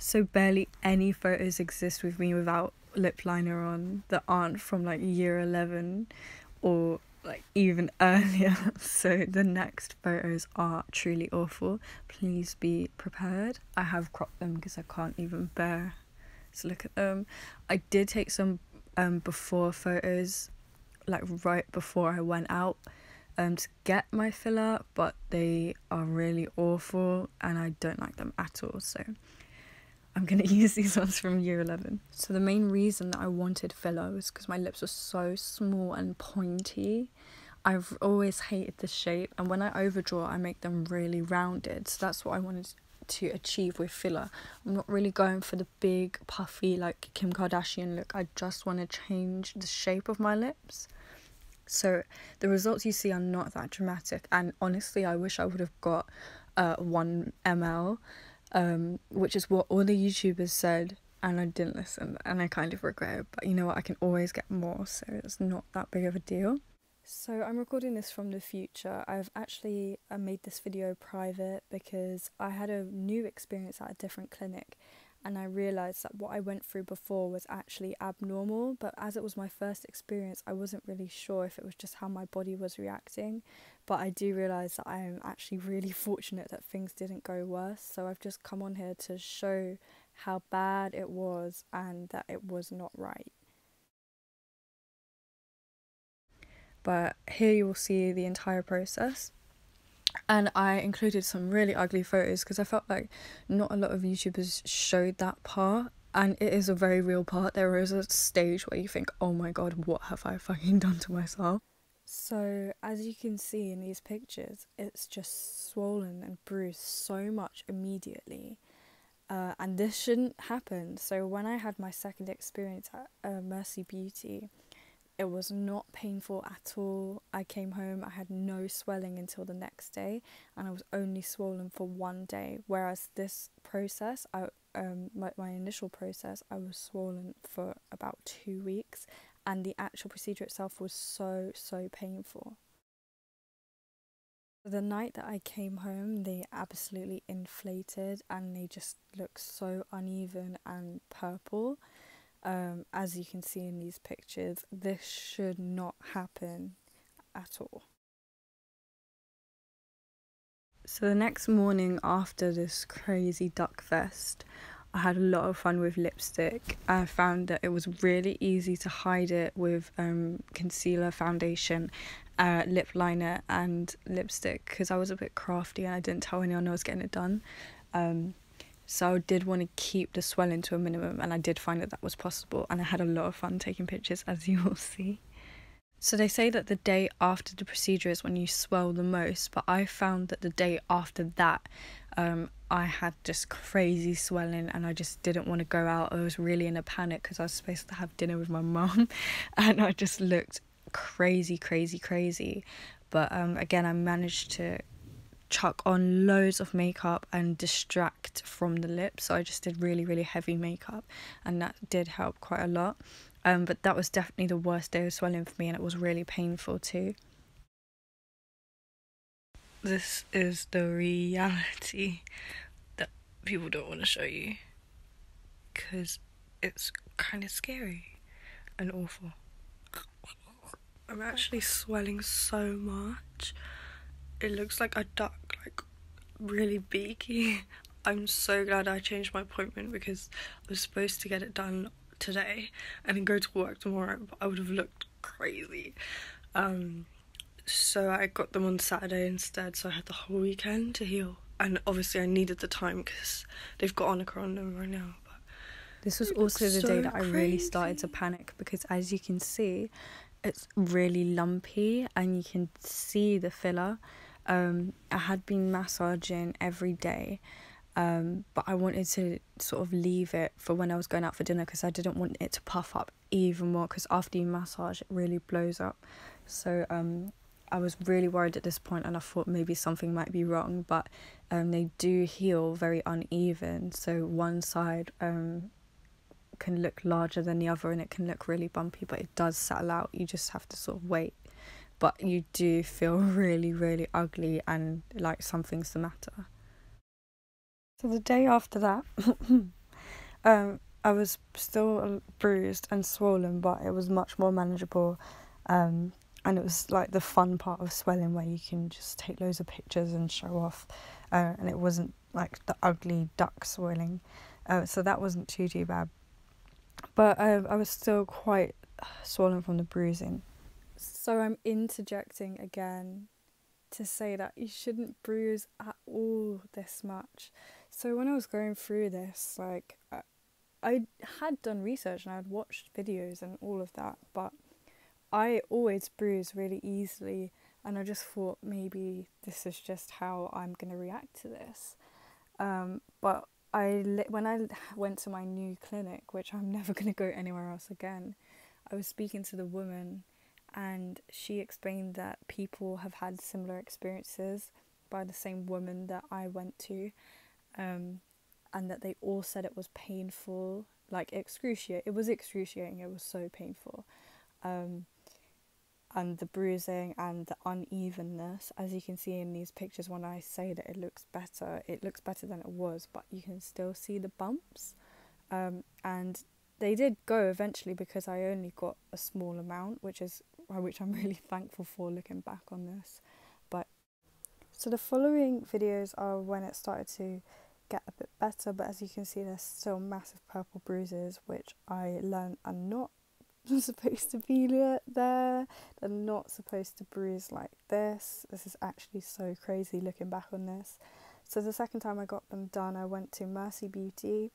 So barely any photos exist with me without lip liner on that aren't from like year 11 or like even earlier. So the next photos are truly awful. Please be prepared. I have cropped them because I can't even bear to look at them. I did take some before photos, like right before I went out to get my filler, but they are really awful and I don't like them at all. So I'm going to use these ones from year 11. So the main reason that I wanted filler was because my lips were so small and pointy. I've always hated the shape, and when I overdraw I make them really rounded, so that's what I wanted to achieve with filler. I'm not really going for the big puffy like Kim Kardashian look. I just want to change the shape of my lips. So the results you see are not that dramatic, and honestly I wish I would have got 1 ml, which is what all the YouTubers said, and I didn't listen, and I kind of regret it. But you know what, I can always get more, so it's not that big of a deal. So I'm recording this from the future. I've actually made this video private because I had a new experience at a different clinic, and I realised that what I went through before was actually abnormal, but as it was my first experience I wasn't really sure if it was just how my body was reacting. But I do realise that I am actually really fortunate that things didn't go worse, so I've just come on here to show how bad it was and that it was not right. But here you will see the entire process, and I included some really ugly photos because I felt like not a lot of YouTubers showed that part, and it is a very real part. There is a stage where you think, oh my god, what have I fucking done to myself? So as you can see in these pictures, it's just swollen and bruised so much immediately, and this shouldn't happen. So when I had my second experience at Mercy Beauty, it was not painful at all. I came home, I had no swelling until the next day, and I was only swollen for 1 day. Whereas this process, my initial process, I was swollen for about 2 weeks, and the actual procedure itself was so painful. The night that I came home, they absolutely inflated, and they just look so uneven and purple. As you can see in these pictures, this should not happen at all. So the next morning after this crazy duck fest, I had a lot of fun with lipstick. I found that it was really easy to hide it with concealer, foundation, lip liner and lipstick, because I was a bit crafty and I didn't tell anyone I was getting it done. So I did want to keep the swelling to a minimum, and I did find that was possible, and I had a lot of fun taking pictures, as you will see. So they say that the day after the procedure is when you swell the most, but I found that the day after that I had just crazy swelling, and I just didn't want to go out. I was really in a panic because I was supposed to have dinner with my mum and I just looked crazy. But again, I managed to chuck on loads of makeup and distract from the lips, so I just did really heavy makeup, and that did help quite a lot. But that was definitely the worst day of swelling for me, and it was really painful too. This is the reality that people don't want to show you because it's kind of scary and awful. I'm actually swelling so much. It looks like a duck, like really beaky. I'm so glad I changed my appointment because I was supposed to get it done today and then go to work tomorrow, but I would have looked crazy. So I got them on Saturday instead, so I had the whole weekend to heal. And obviously I needed the time because they've got Omicron on them right now. But this was also the day that I really started to panic, because as you can see, it's really lumpy and you can see the filler. I had been massaging every day, but I wanted to sort of leave it for when I was going out for dinner because I didn't want it to puff up even more, because after you massage it really blows up. So I was really worried at this point, and I thought maybe something might be wrong, but they do heal very uneven, so one side can look larger than the other and it can look really bumpy, but it does settle out. You just have to sort of wait, but you do feel really ugly and like something's the matter. So the day after that I was still bruised and swollen, but it was much more manageable. And it was like the fun part of swelling where you can just take loads of pictures and show off. And it wasn't like the ugly duck swelling. So that wasn't too bad. But I was still quite swollen from the bruising. So I'm interjecting again to say that you shouldn't bruise at all this much. So when I was going through this, like, I had done research and I had watched videos and all of that, but I always bruise really easily, and I just thought maybe this is just how I'm going to react to this. But when I went to my new clinic, which I'm never going to go anywhere else again, I was speaking to the woman, and she explained that people have had similar experiences by the same woman that I went to, and that they all said it was painful, like excruciating. It was excruciating. It was so painful, and the bruising and the unevenness, as you can see in these pictures. When I say that it looks better than it was, but you can still see the bumps, and they did go eventually because I only got a small amount, which I'm really thankful for looking back on this. But so the following videos are when it started to get a bit better, but as you can see, there's still massive purple bruises, which I learned are not supposed to be there. They're not supposed to bruise like this. This is actually so crazy looking back on this. So the second time I got them done, I went to Mercy Beauty.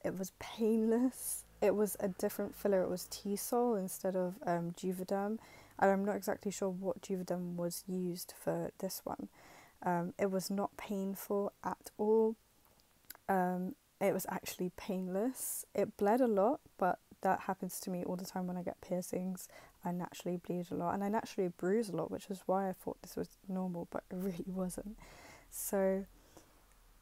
It was painless. It was a different filler. It was T-Sol instead of Juvederm, and I'm not exactly sure what Juvederm was used for this one. It was not painful at all. It was actually painless. It bled a lot, but that happens to me all the time when I get piercings. I naturally bleed a lot, and I naturally bruise a lot, which is why I thought this was normal, but it really wasn't. So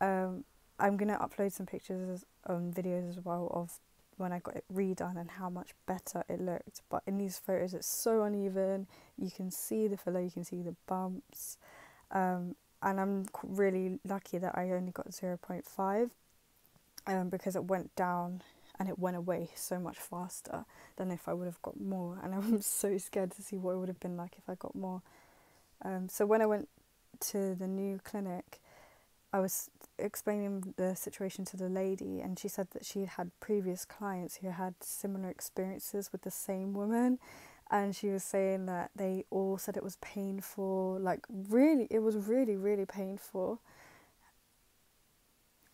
I'm going to upload some pictures and videos as well of when I got it redone and how much better it looked. But in these photos, it's so uneven. You can see the filler, you can see the bumps. And I'm really lucky that I only got 0.5 because it went down and it went away so much faster than if I would have got more. And I'm so scared to see what it would have been like if I got more. So when I went to the new clinic, I was explaining the situation to the lady, and she said that she had previous clients who had similar experiences with the same woman, and she was saying that they all said it was painful, like really, it was really, really painful.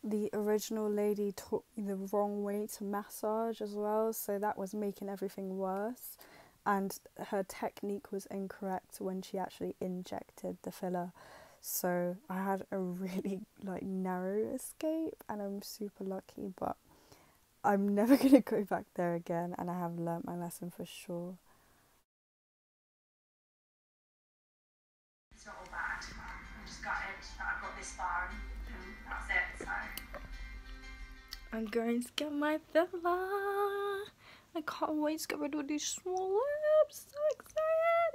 The original lady taught me the wrong way to massage as well, so that was making everything worse, and her technique was incorrect when she actually injected the filler. So I had a really narrow escape, and I'm super lucky, but I'm never going to go back there again, and I have learnt my lesson for sure. It's not all bad. I'm just gutted that I got this far, and that's it. So I'm going to get my filler. I can't wait to get rid of these small lips. So excited!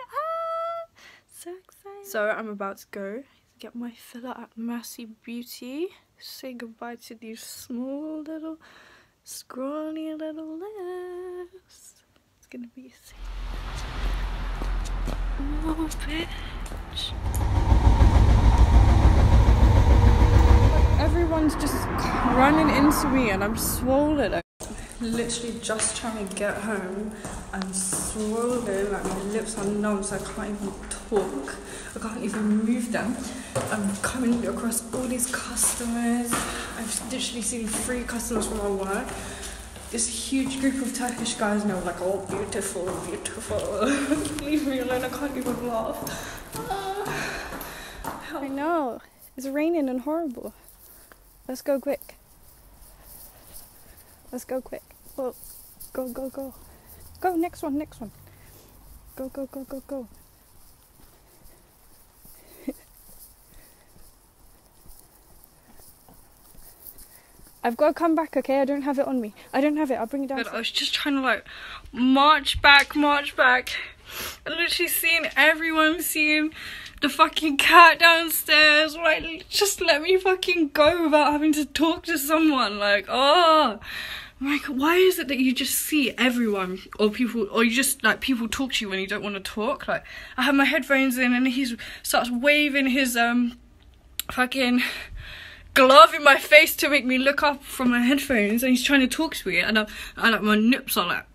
So excited. So I'm about to go get my filler at Mercy Beauty. Say goodbye to these small little scrawny little lips. It's gonna be sick. Oh bitch. Everyone's just running into me and I'm swollen. I'm literally just trying to get home. I'm swollen, like my lips are numb, so I can't even talk. I can't even move them. I'm coming across all these customers. I've literally seen 3 customers from my work. This huge group of Turkish guys, and they were like, oh, beautiful, beautiful. Leave me alone, I can't even laugh. I know, it's raining and horrible. Let's go quick. Let's go quick. Oh, go, go, go. Go, next one, next one. Go, go, go, go, go. I've got to come back, okay? I don't have it on me. I don't have it. I'll bring it down. I was just trying to march back. And literally seeing everyone seeing the fucking cat downstairs. Just let me fucking go without having to talk to someone. Oh, Like, why is it that you just see everyone or people, or you just, like, people talk to you when you don't want to talk? Like, I have my headphones in and he starts waving his fucking glove in my face to make me look up from my headphones, and he's trying to talk to me, and I like, my nips are like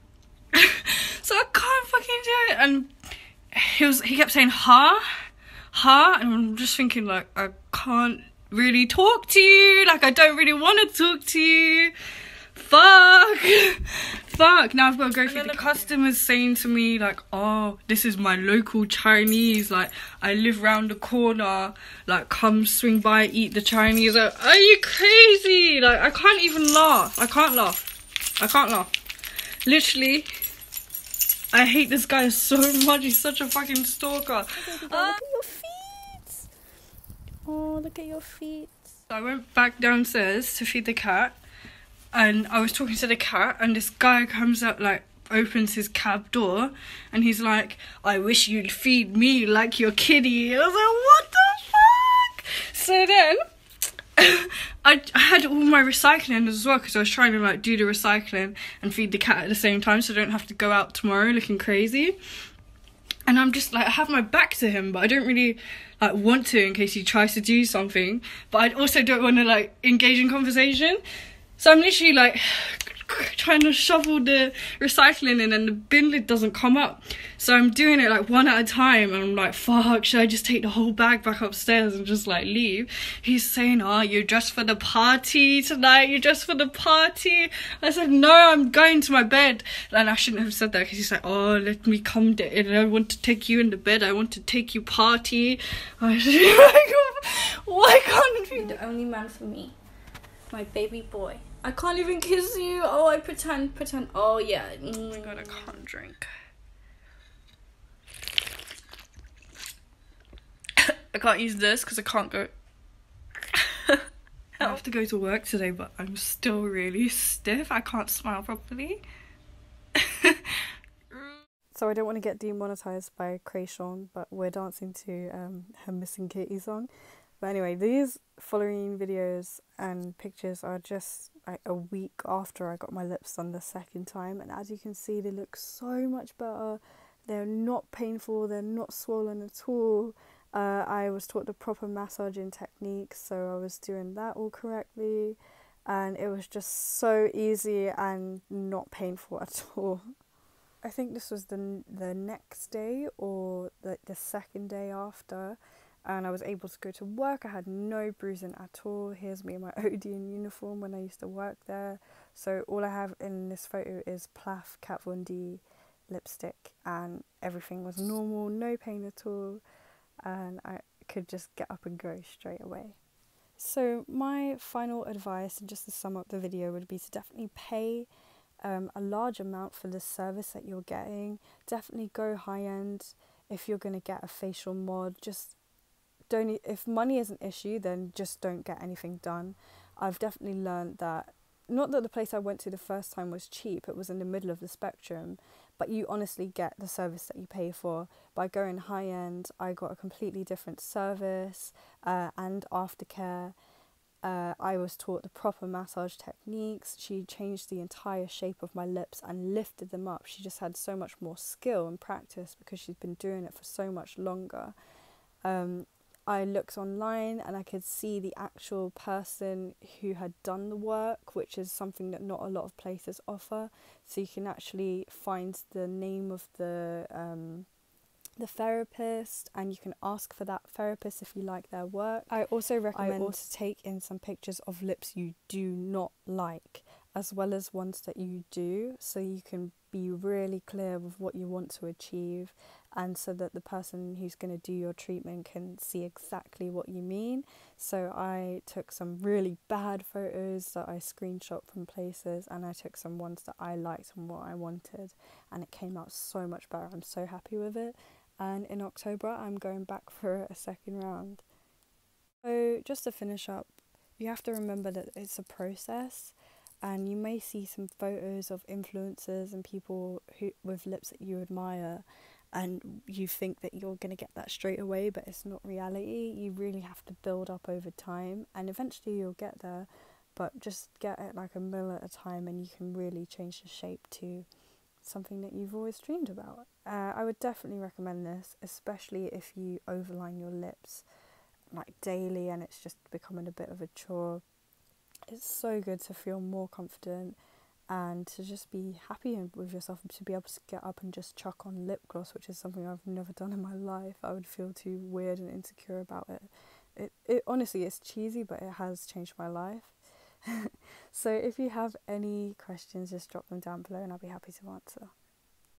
so I can't fucking do it. And he kept saying ha, and I'm just thinking, like, I can't really talk to you, like, I don't really want to talk to you. Fuck, now I've got to go through the customers saying to me, like, oh, this is my local Chinese, like, I live round the corner, like, come swing by, eat the Chinese. Like, are you crazy? Like, I can't even laugh. I can't laugh. Literally, I hate this guy so much. He's such a fucking stalker. Look at your feet. Oh, look at your feet. I went back downstairs to feed the cat, and I was talking to the cat, and this guy comes up, like, opens his cab door, and he's like, I wish you'd feed me like your kitty. I was like, what the fuck? So then I had all my recycling as well, because I was trying to, like, do the recycling and feed the cat at the same time, so I don't have to go out tomorrow looking crazy. And I'm just, like, I have my back to him, but I don't really, like, want to in case he tries to do something, but I also don't want to, like, engage in conversation. So I'm literally, like, trying to shovel the recycling in, and the bin lid doesn't come up. So I'm doing it, like, one at a time, and I'm like, fuck, should I just take the whole bag back upstairs and just, like, leave? He's saying, oh, you're dressed for the party tonight, you're dressed for the party. I said, no, I'm going to my bed. And I shouldn't have said that, because he's like, oh, let me come in, I want to take you in the bed, I want to take you party. I said, why can't you? You're the only man for me. My baby boy. I can't even kiss you. Oh, I pretend. Oh, yeah. Oh my god, I can't drink. I can't use this because I can't go. I have to go to work today, but I'm still really stiff. I can't smile properly. So I don't want to get demonetized by Krayshawn, but we're dancing to her Missing Kitty song. But anyway, these following videos and pictures are just like a week after I got my lips done the second time, and as you can see, they look so much better. They're not painful, they're not swollen at all. I was taught the proper massaging techniques, so I was doing that all correctly, and it was just so easy and not painful at all. I think this was the next day or the second day after, and I was able to go to work. I had no bruising at all. Here's me in my Odeon uniform when I used to work there. So all I have in this photo is Plaf Kat Von D lipstick, and everything was normal, no pain at all, and I could just get up and go straight away. So my final advice, and just to sum up the video, would be to definitely pay a large amount for the service that you're getting. Definitely go high end if you're going to get a facial mod. Just don't, if money is an issue, then just don't get anything done. I've definitely learned that, not that the place I went to the first time was cheap, it was in the middle of the spectrum, but you honestly get the service that you pay for. By going high end, I got a completely different service and aftercare. I was taught the proper massage techniques. She changed the entire shape of my lips and lifted them up. She just had so much more skill and practice because she's been doing it for so much longer. I looked online and I could see the actual person who had done the work, which is something that not a lot of places offer. So you can actually find the name of the therapist, and you can ask for that therapist if you like their work. I also recommend to take in some pictures of lips you do not like, as well as ones that you do, so you can be really clear with what you want to achieve, and so that the person who's going to do your treatment can see exactly what you mean. So I took some really bad photos that I screenshot from places, and I took some ones that I liked and what I wanted, and it came out so much better. I'm so happy with it. And in October, I'm going back for a second round. So just to finish up, you have to remember that it's a process, and you may see some photos of influencers and people who with lips that you admire, and you think that you're going to get that straight away, but it's not reality. You really have to build up over time, and eventually you'll get there. but just get it like a mil at a time and you can really change the shape to something that you've always dreamed about. I would definitely recommend this, especially if you overline your lips like daily and it's just becoming a bit of a chore. It's so good to feel more confident and to just be happy with yourself and to be able to get up and just chuck on lip gloss, which is something I've never done in my life. I would feel too weird and insecure about it. It honestly, it's cheesy, but it has changed my life. So if you have any questions, just drop them down below and I'll be happy to answer.